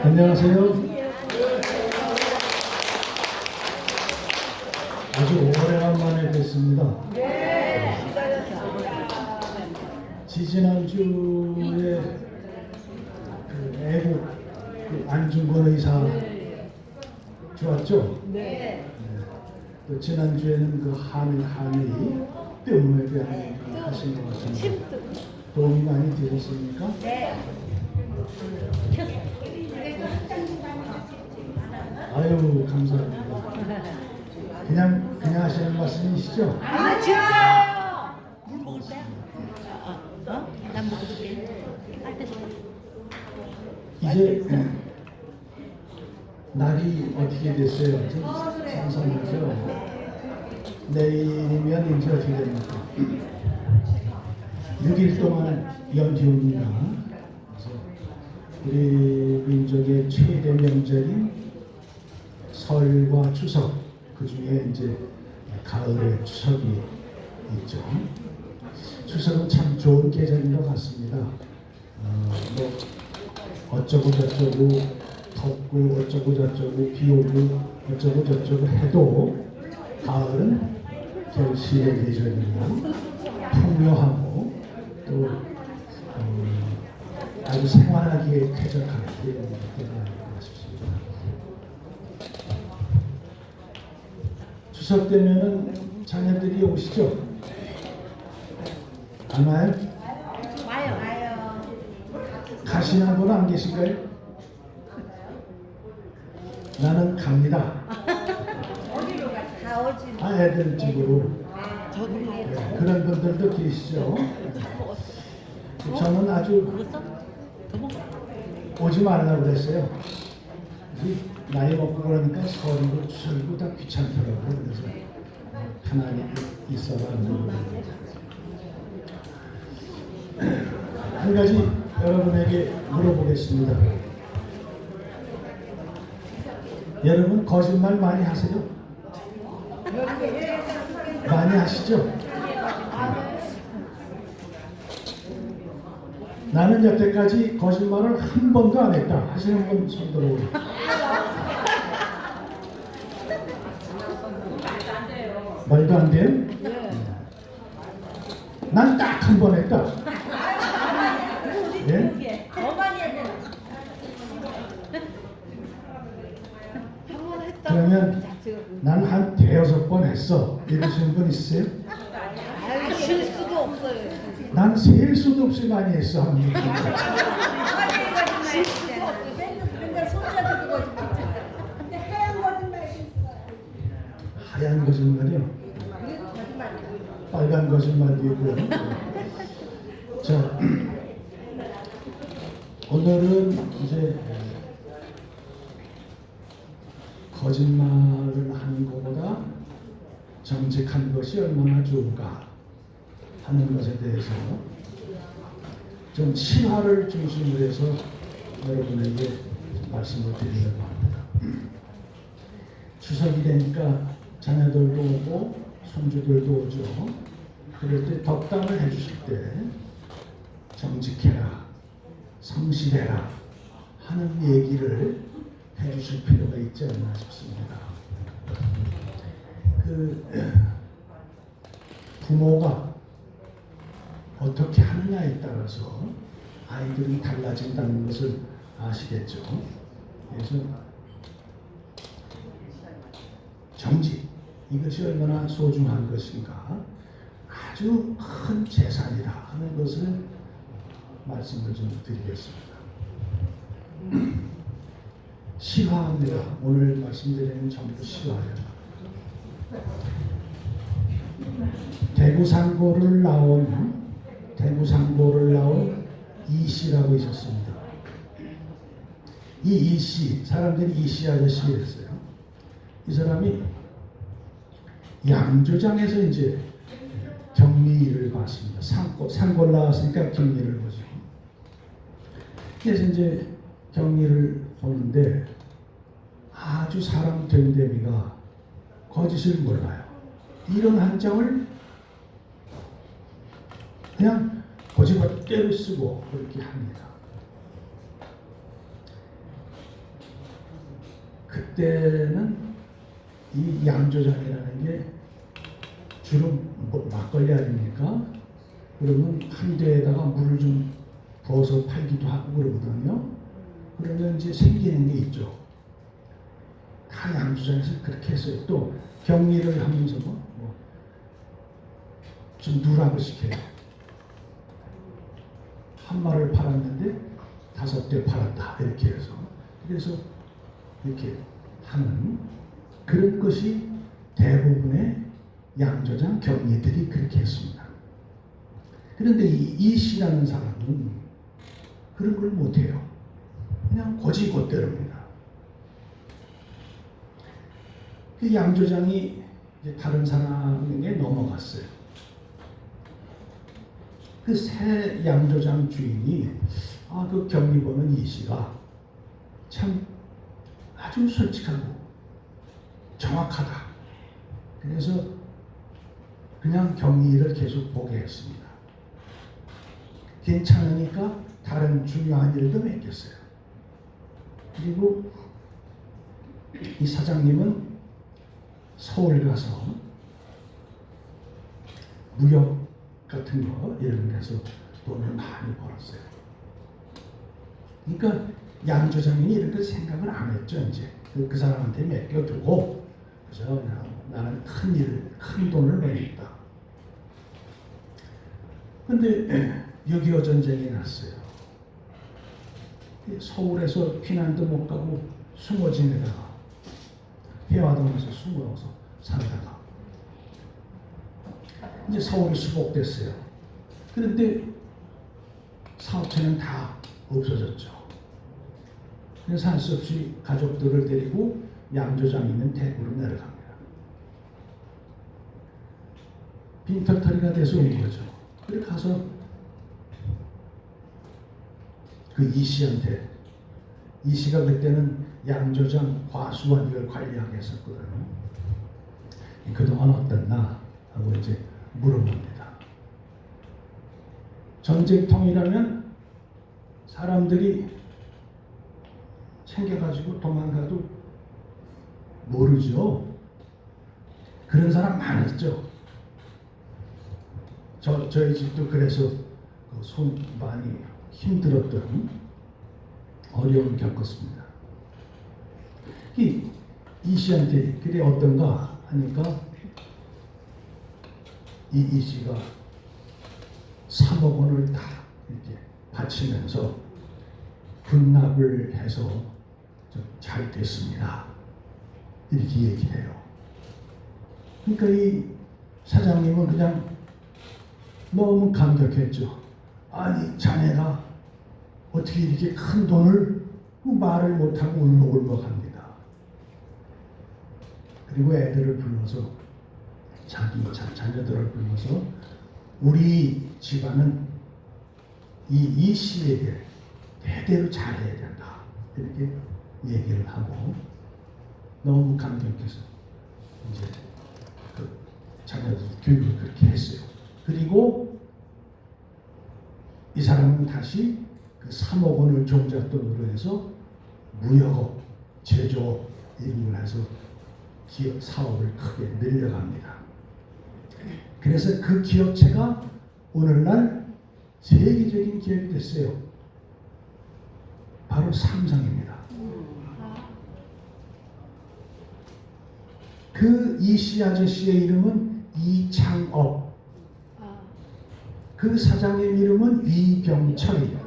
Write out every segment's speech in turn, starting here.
안녕하세요. 아주 오래간만에 뵙습니다. 지지난주에 그 애국 안중근 의사 좋았죠? 네. 또 지난주에는 그 한의 때문에 대한 하신 것 같습니다. 도움이 많이 되셨습니까? 네. 아유, 감사합니다. 그냥 하시는 말씀이시죠? 아, 진짜요? 물 먹을래요? 난 먹을게. 이제 날이 어떻게 됐어요? 상상하죠? 내일이면 이제 어떻게 됩니까? 6일 동안 연휴입니다. 그래서 우리 민족의 최대 명절인 설과 추석, 그 중에 이제 가을에 추석이 있죠. 추석은 참 좋은 계절인 것 같습니다. 뭐 어쩌고 저쩌고 덥고 어쩌고 저쩌고 비 오고 어쩌고 저쩌고 해도 가을은 결실의 계절이고 풍요하고 또 아주 생활하기에 쾌적한 그런 때가 아닌가 싶습니다. 추석 되면은 자녀들이 오시죠? 안 와요? 와요. 가시는 분은 안 계신가요? 나는 갑니다. 어디로 가? 다 오지. 애들 집으로. 저도 네, 그런 분들도 계시죠. 저는 아주 오지 말라고 그랬어요. 나이 먹고 그러니까 설이고 추석이고 다 귀찮더라고요. 그래서 편하게 있어라. 한 가지 여러분에게 물어보겠습니다. 여러분 거짓말 많이 하세요? 많이 하시죠? 나는 여태까지 거짓말을 한 번도 안 했다 하시는 분 손 들어오세요. 말도 안 돼요? 난 딱 한 번 했다. 예? 그러면 난 한 대여섯 번 했어. 이러시는 분 있으세요? 아유, 쉴 수도 없어요. 난 셀 수도 없이 많이 했어. 한 번. 쉴 수도 없어요. 맨날 손자도 그거 근데 하얀 거짓말 있어요. 하얀 거짓말이요. 빨간 거짓말도 있고요. 자, 오늘은 이제 거짓말을 하는 것보다 정직한 것이 얼마나 좋은가 하는 것에 대해서 좀 실화를 중심으로 해서 여러분에게 말씀을 드리려고 합니다. 추석이 되니까 자녀들도 오고 손주들도 오죠. 그럴 때 덕담을 해주실 때 정직해라, 성실해라 하는 얘기를 해주실 필요가 있지 않나 싶습니다. 부모가 어떻게 하느냐에 따라서 아이들이 달라진다는 것을 아시겠죠? 그래서 정직, 이것이 얼마나 소중한 것인가, 아주 큰 재산이다 하는 것을 말씀을 좀 드리겠습니다. 실화입니다. 오늘 말씀드리는 전부 실화예요. 대구 상고를 나온 이씨라고 있었습니다. 이 이씨, 사람들이 이씨 아저씨 이랬어요. 이 사람이 양조장에서 이제 격리를 받습니다. 상고 나왔으니까 격리를 보죠. 그래서 이제 격리를 보는데 아주 사람 된데미가 거짓을 몰라요. 이런 한장을 그냥 거짓말대로 쓰고 그렇게 합니다. 그때는 이 양조장이라는 게 주로 뭐 막걸리 아닙니까? 그러면 한 대에다가 물을 좀 부어서 팔기도 하고 그러거든요. 그러면 이제 생기는 게 있죠. 다 양조장에서 그렇게 했어요. 또 격리를 하면서 좀 누라고 시켜요. 한 마를 팔았는데 5대 팔았다 이렇게 해서 그래서 이렇게 하는 그런 것이 대부분의 양조장 격리들이 그렇게 했습니다. 그런데 이 씨라는 사람은 그런 걸 못해요. 그냥 고지곳대로입니다. 그 양조장이 이제 다른 사람에게 넘어갔어요. 그 새 양조장 주인이 그 격리보는 이 씨가 참 아주 솔직하고 정확하다. 그래서 그냥 격리를 계속 보게 했습니다. 괜찮으니까 다른 중요한 일도 맡겼어요. 그리고 이 사장님은 서울 가서 무역 같은 거 이런 데서 돈을 많이 벌었어요. 그러니까 양조장인이 이런 걸 생각을 안 했죠. 이제 그 사람한테 맡겨두고 그래서 그냥 나는 큰 돈을 벌겠다. 근데 6.25 전쟁이 났어요. 서울에서 피난도 못 가고 숨어 지내다가 해화동에서 숨어서 살다가 이제 서울이 수복됐어요. 그런데 사업체는 다 없어졌죠. 그래서 할 수 없이 가족들을 데리고 양조장 있는 대구로 내려갑니다. 빈털터리가 돼서 온 거죠. 그래 가서 그 이 씨한테, 이 씨가 그때는 양조장 과수원 이걸 관리하게 했었거든요. 그동안 어땠나 하고 이제 물어봅니다. 전쟁통이라면 사람들이 챙겨가지고 도망가도 모르죠. 그런 사람 많았죠. 저희 집도 그래서 손 많이 힘들었던 어려움을 겪었습니다. 이 씨한테 그게 어떤가 하니까 이 씨가 3억 원을 다 이렇게 바치면서 분납을 해서 좀 잘 됐습니다. 이렇게 얘기해요. 그러니까 이 사장님은 그냥 너무 감격했죠. 아니 자네가 어떻게 이렇게 큰 돈을 말을 못하고 울먹울먹합니다. 그리고 애들을 불러서 자기 자녀들을 불러서 우리 집안은 이 씨에게 대대로 잘해야 된다 이렇게 얘기를 하고 너무 감격해서 이제 그 자녀들 교육을 그렇게 했어요. 그리고 이 사람은 다시 그 3억 원을 종잣돈으로 해서 무역업, 제조업 이런 걸 해서 기업 사업을 크게 늘려갑니다. 그래서 그 기업체가 오늘날 세계적인 기업이 됐어요. 바로 삼성입니다. 그 이씨 아저씨의 이름은 이창업, 그 사장의 이름은 이병철이에요.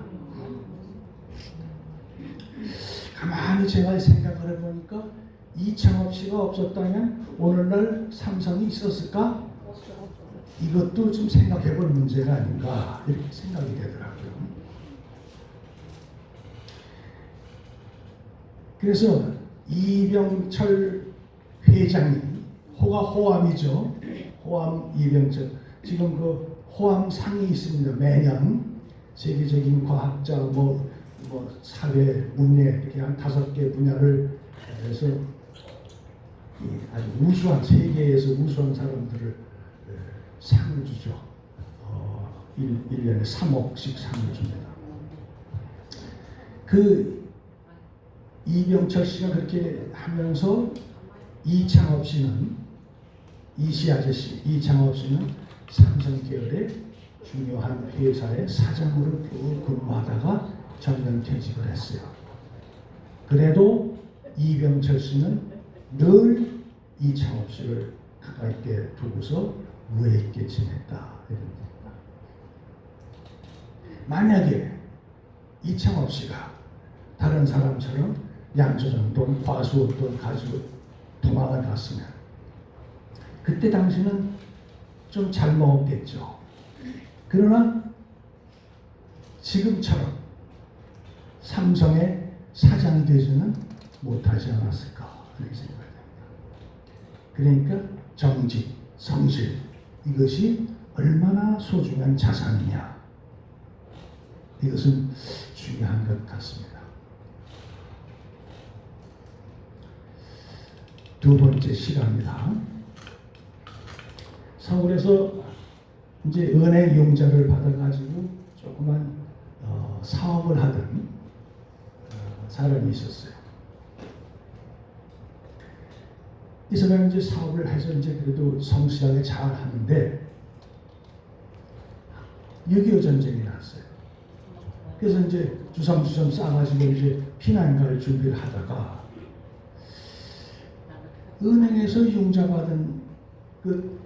가만히 제가 생각을 해보니까 이창업 씨가 없었다면 오늘날 삼성이 있었을까? 이것도 좀 생각해볼 문제가 아닌가 이렇게 생각이 되더라고요. 그래서 이병철 회장이 호가 호암이죠. 호암 이병철. 지금 그 호암상이 있습니다. 매년 세계적인 과학자 사회 문예 이렇게 한 5개 분야를 해서 아주 우수한 세계에서 우수한 사람들을 상을 주죠. 1년에 3억씩 상을 줍니다. 그 이병철 씨가 그렇게 하면서 이창업 씨는 이씨 아저씨 이창업 씨는 삼성 계열의 중요한 회사의 사장으로 쭉 근무하다가 정년퇴직을 했어요. 그래도 이병철 씨는 늘 이창업 씨를 가까이 있게 두고서 우애 있게 지냈다. 만약에 이창업 씨가 다른 사람처럼 양조장 돈, 과수원 돈 가지고 도망을 갔으면 그때 당시는 좀 잘 먹었겠죠. 그러나 지금처럼 삼성의 사장이 되지는 못하지 않았을까 하는 생각이 듭니다. 그러니까 정직, 성실 이것이 얼마나 소중한 자산이냐 이것은 중요한 것 같습니다. 두 번째 시간입니다. 서울에서 이제 은행 융자를 받아가지고 조그만 사업을 하던 사람이 있었어요. 이 사람이 이제 사업을 해서 이제 그래도 성실하게 잘 하는데 6.25 전쟁이 났어요. 그래서 이제 주섬주섬 싸가지고 이제 피난 갈 준비를 하다가 은행에서 융자 받은 그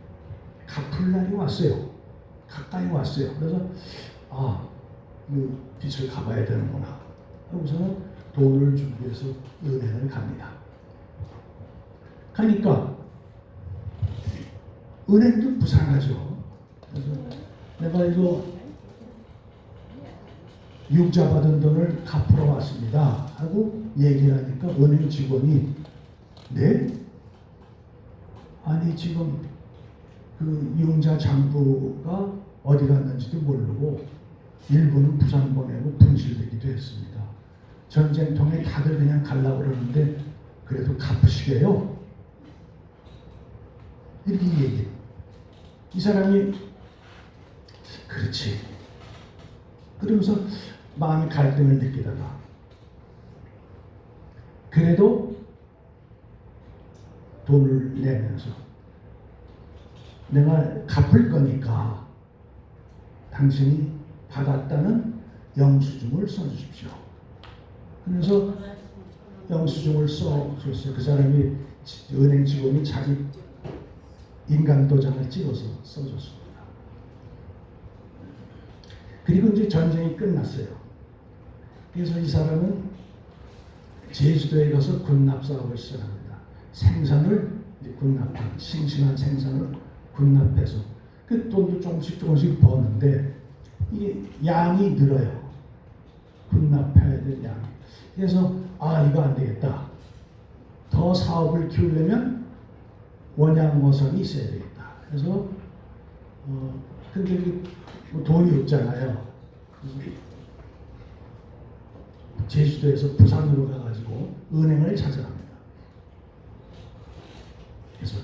갚을 날이 왔어요. 가까이 왔어요. 그래서 그 빚을 갚아야 되는구나. 하고서는 돈을 준비해서 은행을 갑니다. 가니까 은행도 부산하죠. 그래서 내가 이거 융자 받은 돈을 갚으러 왔습니다. 하고 얘기를 하니까 은행 직원이 네? 아니 지금 그 융자 장부가 어디 갔는지도 모르고 일부는 부산 보내고 분실되기도 했습니다. 전쟁통에 다들 그냥 가려고 그러는데 그래도 갚으시게요. 이렇게 얘기해. 이 사람이 그렇지. 그러면서 마음의 갈등을 느끼다가 그래도 돈을 내면서 내가 갚을 거니까 당신이 받았다는 영수증을 써주십시오. 그래서 영수증을 써줬어요. 그 사람이 은행 직원이 자기 인간 도장을 찍어서 써줬습니다. 그리고 이제 전쟁이 끝났어요. 그래서 이 사람은 제주도에 가서 군납 사업을 시작합니다. 생산을 군납한 싱싱한 생산을 군납해서 그 돈도 조금씩 버는데 이게 양이 늘어요. 군납해야 될 양이. 그래서 이거 안 되겠다. 더 사업을 키우려면 원양어선이 있어야 되겠다. 그래서 근데 뭐 돈이 없잖아요. 제주도에서 부산으로 가가지고 은행을 찾아갑니다. 그래서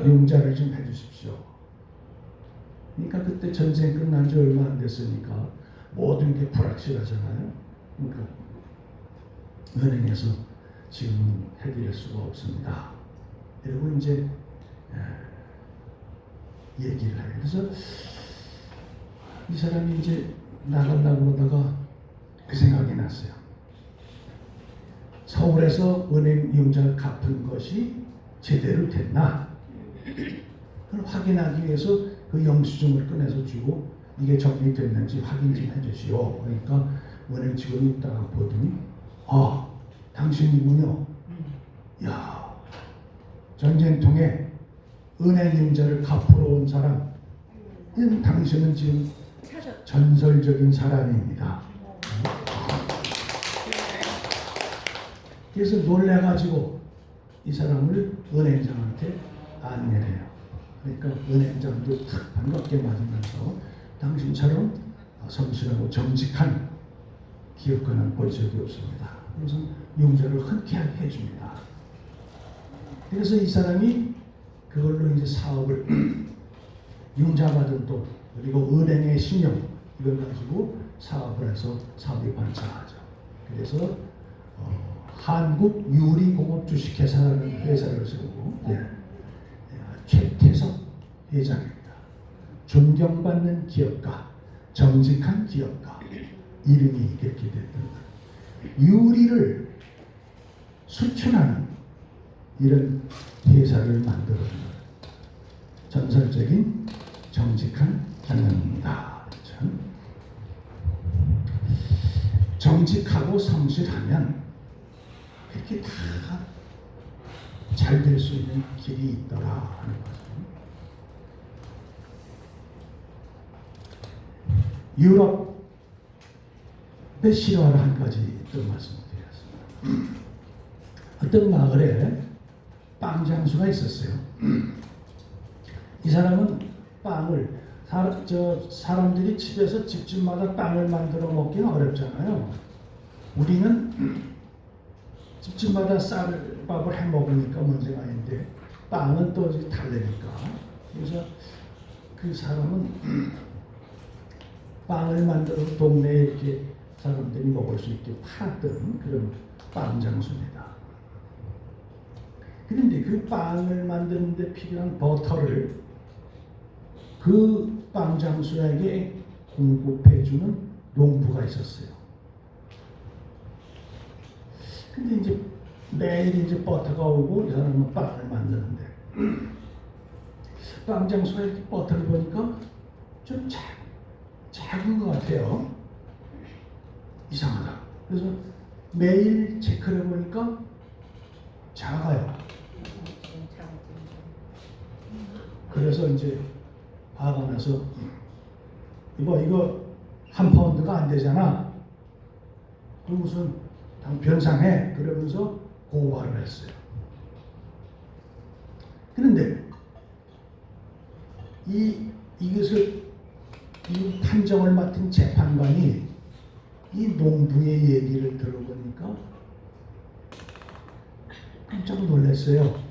융자를 좀 해주십시오. 그러니까 그때 전쟁 끝난 지 얼마 안 됐으니까 모든 게 불확실하잖아요. 그러니까 은행에서 지금은 해드릴 수가 없습니다. 그리고 이제 얘기를 해요. 그래서 이 사람이 이제 나가려고 하다가 그 생각이 났어요. 서울에서 은행 융자를 갚은 것이 제대로 됐나? 그걸 확인하기 위해서 그 영수증을 꺼내서 주고 이게 정리됐는지 확인 좀 해주시오. 그러니까 은행 직원이 있다가 보더니 당신이군요. 야, 전쟁통에 은행 융자를 갚으러 온 사람, 당신은 지금 전설적인 사람입니다. 그래서 놀래가지고 이 사람을 은행장한테 안내를 해요. 그러니까 은행장도 탁 반갑게 맞으면서 당신처럼 성실하고 정직한 기업가는 본 적이 없습니다. 그래서 융자를 흔쾌하게 해줍니다. 그래서 이 사람이 그걸로 이제 사업을 융자 받은 돈 그리고 은행의 신용 이걸 가지고 사업을 해서 사업이 번창하죠. 그래서 한국유리공업 주식회사라는 회사를 세우고 최태석 회장입니다. 존경받는 기업가, 정직한 기업가, 이름이 이렇게 됐던 유리를 수출하는 이런 회사를 만들어준 전설적인 정직한 장면입니다. 그렇죠? 정직하고 성실하면 그렇게 다 잘 될 수 있는 길이 있더라 하는 거죠. 유럽의 실화를 한 가지 또 말씀드리겠습니다. 어떤 마을에 빵 장수가 있었어요. 이 사람은 빵을 사람들이 집에서 집집마다 빵을 만들어 먹기는 어렵잖아요. 우리는 집집마다 쌀밥을 해 먹으니까 문제가 아닌데 빵은 또 다르니까. 그래서 그 사람은 빵을 만들어 동네에 이렇게 사람들이 먹을 수 있게 팔았던 그런 빵 장수입니다. 그런데 그 빵을 만드는데 필요한 버터를 그 빵 장수에게 공급해주는 농부가 있었어요. 근데 이제 매일 이제 버터가 오고 이 사람은 빵을 만드는데 빵 장수가 이렇게 버터를 보니까 좀 작은 것 같아요. 이상하다. 그래서 매일 체크를 해보니까 작아요. 그래서 이제 화가 나서 이거 한 파운드가 안 되잖아. 그럼 무슨 변상해. 그러면서 고발을 했어요. 그런데 이것을 이 판정을 맡은 재판관이 이 농부의 얘기를 들어보니까 깜짝 놀랐어요.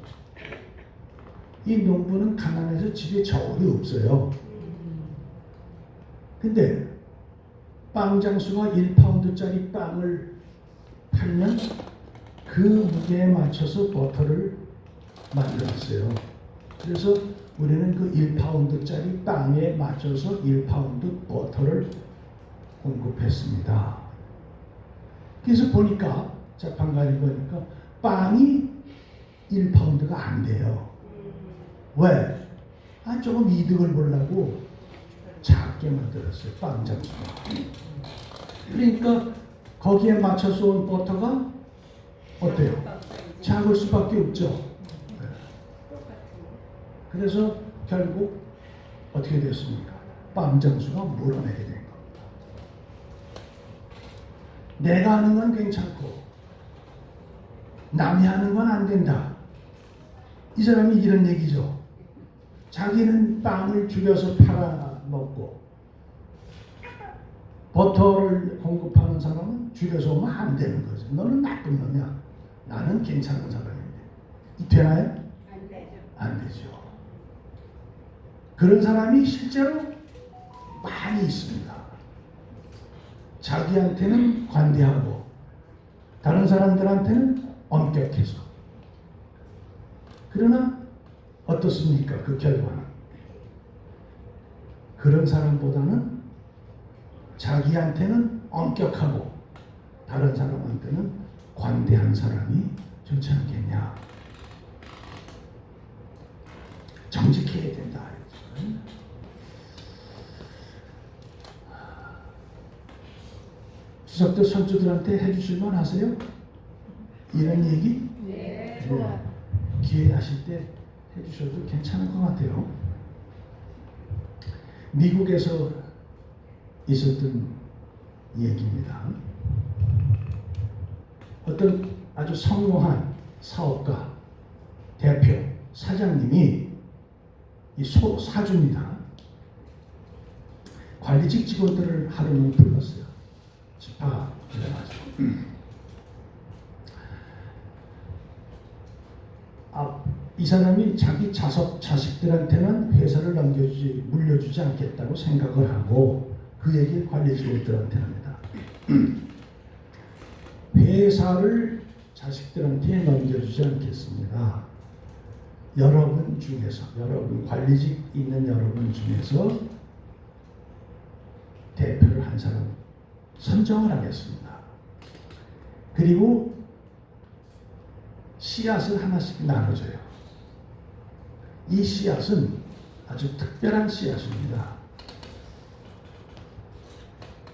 이 농부는 가난해서 집에 저울이 없어요. 근데 빵 장수가 1파운드짜리 빵을 팔면 그 무게에 맞춰서 버터를 만들었어요. 그래서 우리는 그 1파운드짜리 빵에 맞춰서 1파운드 버터를 공급했습니다. 그래서 보니까 재판관이 보니까 빵이 1파운드가 안 돼요. 왜? 조금 이득을 보려고 작게 만들었어요. 빵 장수가. 그러니까 거기에 맞춰서 온 버터가 어때요? 작을 수밖에 없죠. 그래서 결국 어떻게 됐습니까? 빵 장수가 물어내게 된 겁니다. 내가 하는 건 괜찮고 남이 하는 건 안 된다. 이 사람이 이런 얘기죠. 자기는 빵을 줄여서 팔아먹고 버터를 공급하는 사람은 줄여서 오면 안 되는 거죠. 너는 나쁜 놈이야. 나는 괜찮은 사람인데. 이 되나요? 안 되죠. 안 되죠. 그런 사람이 실제로 많이 있습니다. 자기한테는 관대하고 다른 사람들한테는 엄격해서. 그러나 어떻습니까? 그 결과는. 그런 사람보다는 자기한테는 엄격하고 다른 사람한테는 관대한 사람이 좋지 않겠냐. 정직해야 된다. 추석 때 손주들한테 해주실 만 하세요? 이런 얘기? 네. 네. 기회 나실 때 해주셔도 괜찮을 것 같아요. 미국에서 있었던 얘기입니다. 어떤 아주 성공한 사업가, 대표, 사장님이 이 사주입니다. 관리직 직원들을 하루는 불렀어요. 집합 그래가지고 이 사람이 자기 자식들한테는 회사를 물려주지 않겠다고 생각을 하고 그 얘기를 관리직원들한테 합니다. 회사를 자식들한테 넘겨주지 않겠습니다. 여러분 중에서, 여러분 관리직 있는 여러분 중에서 대표를 한 사람 선정을 하겠습니다. 그리고 씨앗을 하나씩 나눠줘요. 이 씨앗은 아주 특별한 씨앗입니다.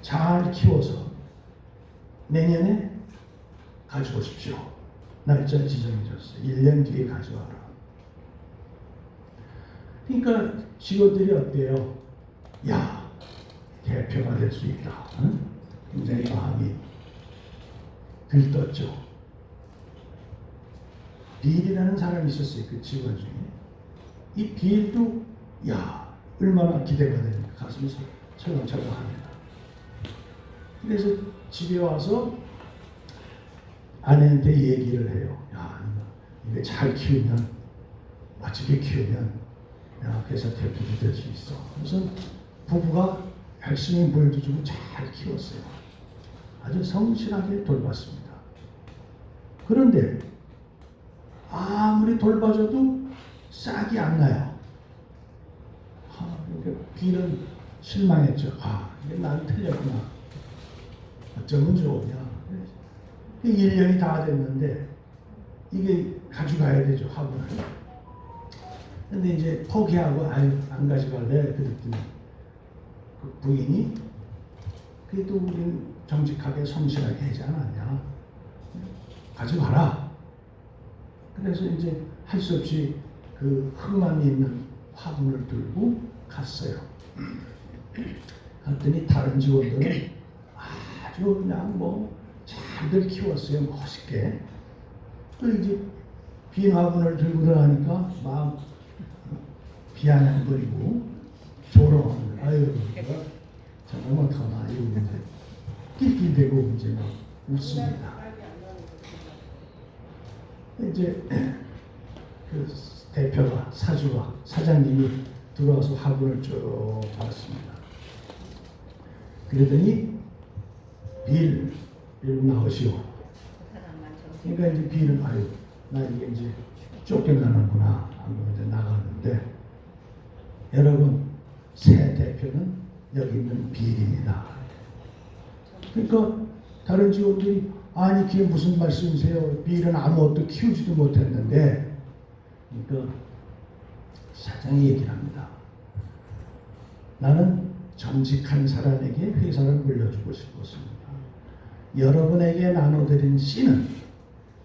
잘 키워서 내년에 가져오십시오. 날짜 지정해줬어요. 1년 뒤에 가져와라. 그러니까 직원들이 어때요? 야, 대표가 될 수 있다. 응? 굉장히 마음이 들떴죠. 빌이라는 사람이 있었어요. 그 직원 중에. 이 빌도 야, 얼마나 기대가 되니까 가슴이 철렁철렁합니다. 그래서 집에 와서 아내한테 얘기를 해요. 야, 이거 잘 키우면, 멋지게 키우면 야, 회사 대표도 될 수 있어. 그래서 부부가 열심히 물도 주고 잘 키웠어요. 아주 성실하게 돌봤습니다. 그런데 아무리 돌봐줘도 싹이 안 나요. 그러니까 빌은 실망했죠. 이게 나는 틀렸구나. 어쩌면 좋으냐. 1년이 다 됐는데 이게 가져가야 되죠, 화분을. 근데 이제 포기하고 안 가져갈래 그랬더니 그 부인이 그래도 우리는 정직하게 성실하게 하지 않았냐. 가져가라. 그래서 이제 할 수 없이 그 흙만 있는 화분을 들고 갔어요. 갔더니 다른 직원들은 아주 그냥 뭐 잘들 키웠어요. 멋있게. 또 이제 빈 화분을 들고 들어가니까 막 비아냥거리고 조롱하는 거예요. 아유, 정말 어떡하나 이러고 이제 낄낄대고 이제 막 웃습니다. 이제 그 대표가, 사주가, 사장님이 들어와서 화분을 쭉 봤습니다. 그러더니 빌 나오시오. 그러니까 이제 빌은 아유, 나 이게 이제 쫓겨나는구나 하고 이제 나가는데, 여러분 새 대표는 여기 있는 빌입니다. 그러니까 다른 직원들이 아니 그게 무슨 말씀이세요? 빌은 아무것도 키우지도 못했는데. 그러니까 사장이 얘기를 합니다. 나는 정직한 사람에게 회사를 물려주고 싶었습니다. 여러분에게 나눠드린 씨는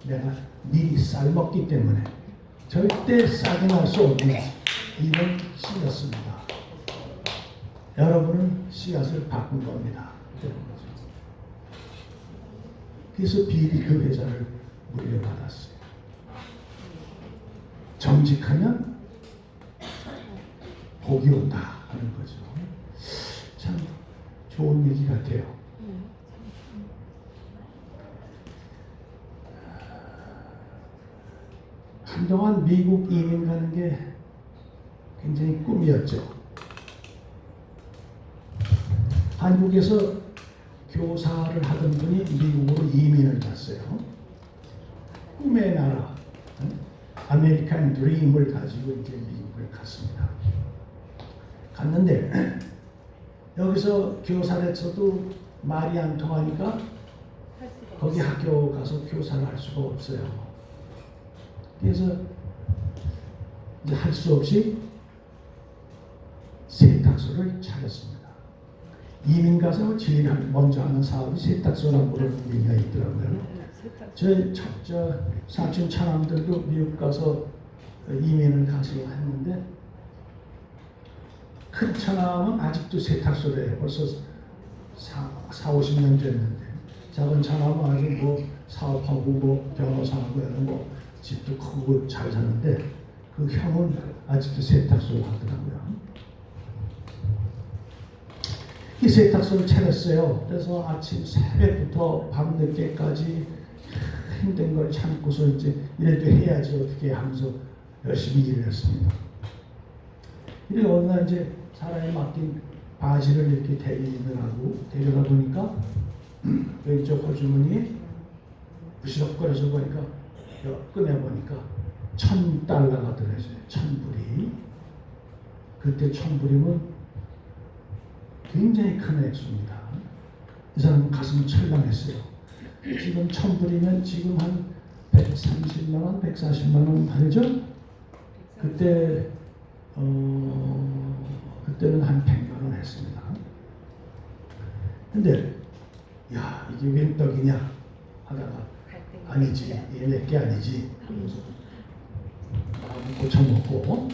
내가 미리 쌀먹기 때문에 절대 싹이 날 수 없는 이런 씨였습니다. 여러분은 씨앗을 바꾼 겁니다. 그래서 빌이 그 회사를 물려받았어요. 정직하면 복이 온다 하는 거죠. 참 좋은 얘기 같아요. 한동안 미국 이민 가는 게 굉장히 꿈이었죠. 한국에서 교사를 하던 분이 미국으로 이민을 갔어요. 꿈의 나라, 아메리칸 드림을 가지고 이제 미국을 갔습니다. 갔는데 여기서 교사를 했어도 말이 안 통하니까 거기 학교 가서 교사를 할 수가 없어요. 그래서 이제 할 수 없이 세탁소를 차렸습니다. 이민 가서 제일 먼저 하는 사업이 세탁소라고 그러는 얘기가 있더라고요. 저 사촌 차남들도 미국 가서 이민을 가서 했는데, 큰 차남은 아직도 세탁소를 해요. 벌써 40-50년 됐는데, 작은 차남은 아직 뭐 사업하고 뭐 변호사하고 해서 뭐 집도 크고 잘 사는데, 그 형은 아직도 세탁소를 하더라고요. 이 세탁소를 차렸어요. 그래서 아침 새벽부터 밤늦게까지 힘든 걸 참고서 이제 이래도 해야지 어떻게 하면서 열심히 일을 했습니다. 이래 어느 날 이제 사람이 맡긴 바지를 이렇게 데리느라고 데려가 보니까 왼쪽 호주머니에 부시럭거려서 보니까 꺼내보니까 $1,000가 들어있어요. 1,000불이. 그때 1,000불이면 굉장히 큰 액수입니다. 이 사람은 가슴이 철렁했어요. 지금 1,000불이면 지금 한 130만 원, 140만 원 하죠? 그때 그때는 한 100만 원 했습니다. 근데 야 이게 웬 떡이냐 하다가 아니지 이게 내게 아니지 그래서 마음 고쳐먹고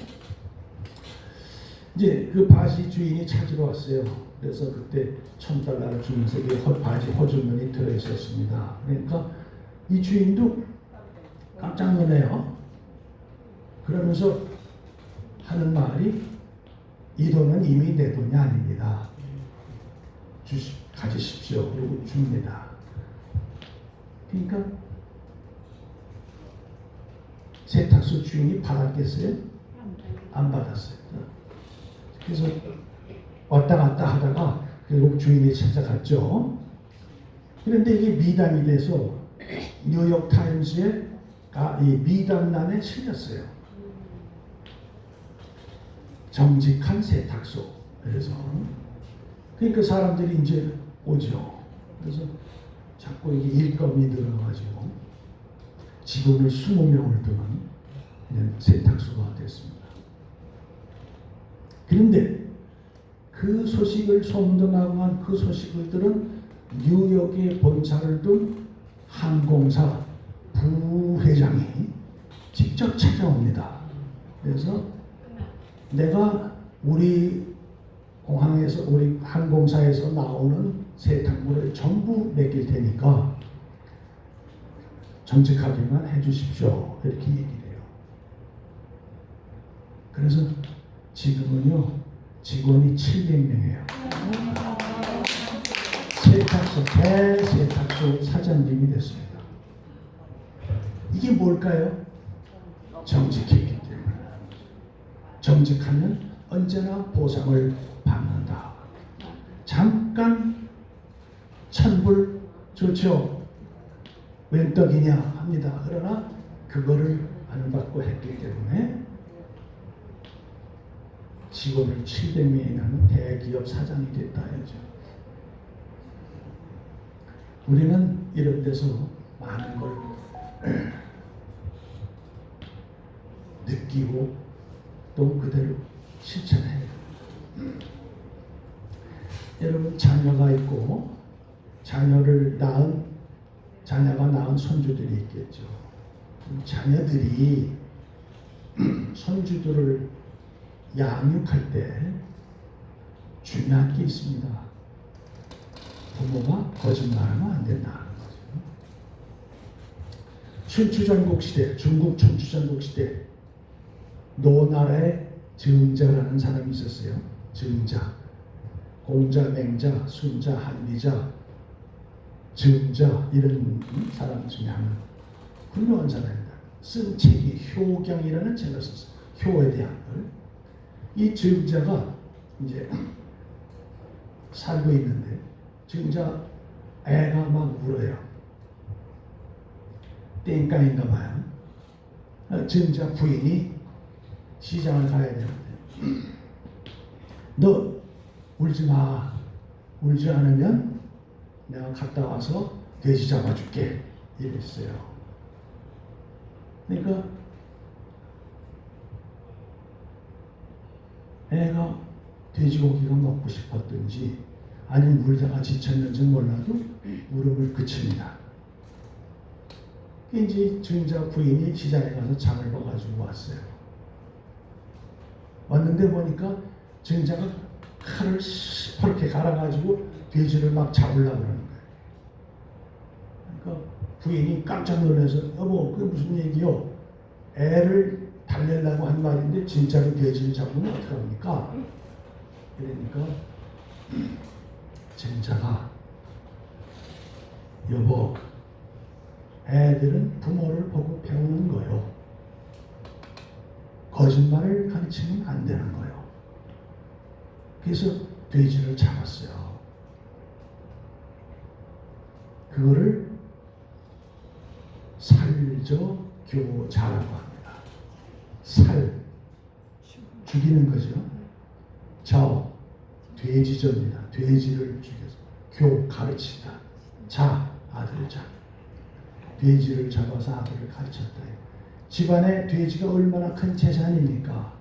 이제 그 바지 주인이 찾으러 왔어요. 그래서 그때 $1,000를 주면서 이 바지 호주머니 들어있었습니다. 그러니까 이 주인도 깜짝 놀래요. 그러면서 하는 말이 이 돈은 이미 내 돈이 아닙니다. 가지십시오. 그리고 줍니다. 그러니까 세탁소 주인이 받았겠어요? 안 받았어요. 그래서 왔다 갔다 하다가 결국 주인이 찾아갔죠. 그런데 이게 미담이 돼서 뉴욕 타임스에 이 미담란에 실렸어요. 정직한 세탁소. 그래서 그러니까 사람들이 이제 오죠. 그래서 자꾸 이게 일감이 늘어가지고 직원을 20명을 두는 이런 세탁소가 됐습니다. 그런데 그 소식을 소문나고 한 그 소식을 들은 뉴욕에 본사를 둔 항공사 부회장이 직접 찾아옵니다. 그래서 내가 우리 공항에서 우리 항공사에서 나오는 세탁물을 전부 맡길 테니까 정직하게만 해주십시오. 이렇게 얘기를 해요. 그래서 지금은요 직원이 700명이에요. 세탁소 대세탁소 사장님이 됐습니다. 이게 뭘까요? 정직했기 때문에. 정직하면 언제나 보상을 받는다. 잠깐 1,000불 좋죠. 웬 떡이냐 합니다. 그러나 그거를 안 받고 했기 때문에 직원을 700명이 나는 대기업 사장이 됐다 해야죠. 우리는 이런 데서 많은 걸 느끼고 또 그대로 실천해야 돼요. 여러분 자녀가 있고 자녀가 낳은 손주들이 있겠죠. 자녀들이 손주들을 양육할 때 중요한 게 있습니다. 부모가 거짓말하면 안 된다는 거죠. 춘추전국 시대, 중국 춘추전국 시대 노나라에 증자라는 사람이 있었어요. 증자, 공자, 맹자, 순자, 한비자, 증자 이런 사람 중에 하나 훌륭한 사람입니다. 쓴 책이 효경이라는 책을 썼어요. 효에 대한 걸. 이 증자가 이제 살고 있는데 증자 애가 막 울어요. 땡깡인가 봐요. 증자 부인이 시장을 가야 되는데 너 울지 마. 울지 않으면 내가 갔다 와서 돼지 잡아줄게. 이랬어요. 그러니까 애가 돼지고기가 먹고 싶었든지 아니면 울다가 지쳤는지 몰라도 울음을 그칩니다. 이제 증자 부인이 시장에 가서 장을 봐가지고 왔어요. 왔는데 보니까 증자가 칼을 시퍼렇게 갈아가지고 돼지를 막 잡으려고 그러는 거예요. 그러니까 부인이 깜짝 놀라서 여보 그게 무슨 얘기요? 애를 달래려고 한 말인데 진짜로 돼지를 잡으면 어떡합니까? 이러니까 증자가 여보 애들은 부모를 보고 배우는 거요. 거짓말을 가르치면 안 되는 거요. 그래서 돼지를 잡았어요. 그거를 살저 교자라고 합니다. 살 죽이는 거죠. 저 돼지저입니다. 돼지를 죽여서 교 가르치다. 자 아들 자 돼지를 잡아서 아들을 가르쳤다. 집안에 돼지가 얼마나 큰 재산입니까?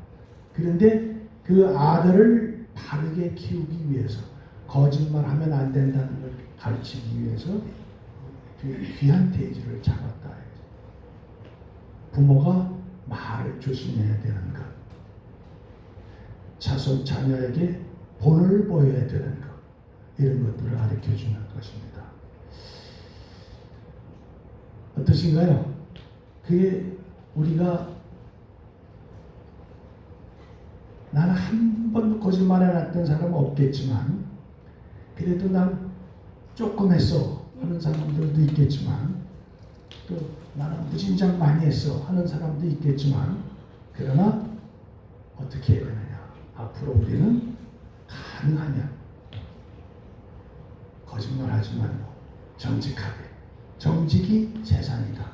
그런데 그 아들을 바르게 키우기 위해서 거짓말하면 안 된다는 걸 가르치기 위해서 귀한 돼지를 잡았다. 부모가 말을 조심해야 되는 것, 자손 자녀에게 본을 보여야 되는 것, 이런 것들을 가르쳐 주는 것입니다. 어떠신가요? 그게 우리가 나는 한 번도 거짓말 안 했던 사람은 없겠지만 그래도 난 조금 했어 하는 사람들도 있겠지만 또 나는 무진장 많이 했어 하는 사람도 있겠지만 그러나 어떻게 해야 되느냐? 앞으로 우리는 가능하면 거짓말하지 말고 정직하게, 정직이 재산이다.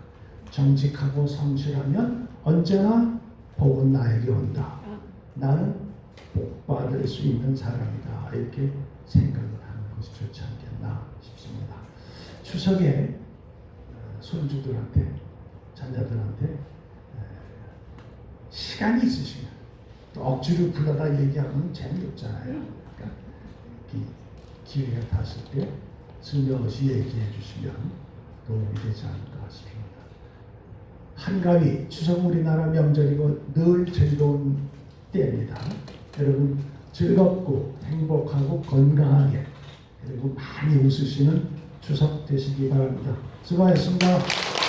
정직하고 성실하면 언제나 복은 나에게 온다. 나는 복 받을 수 있는 사람이다. 이렇게 생각을 하는 것이 좋지 않겠나 싶습니다. 추석에 손주들한테, 자녀들한테 시간이 있으시면 또 억지로 불러다 얘기하면 재미없잖아요. 그러니까 기회가 닿았을 때 슬며시 얘기해 주시면 도움이 되지 않을까 싶습니다. 한가위, 추석 우리나라 명절이고 늘 즐거운 때입니다. 여러분 즐겁고 행복하고 건강하게 그리고 많이 웃으시는 추석 되시기 바랍니다. 수고하셨습니다.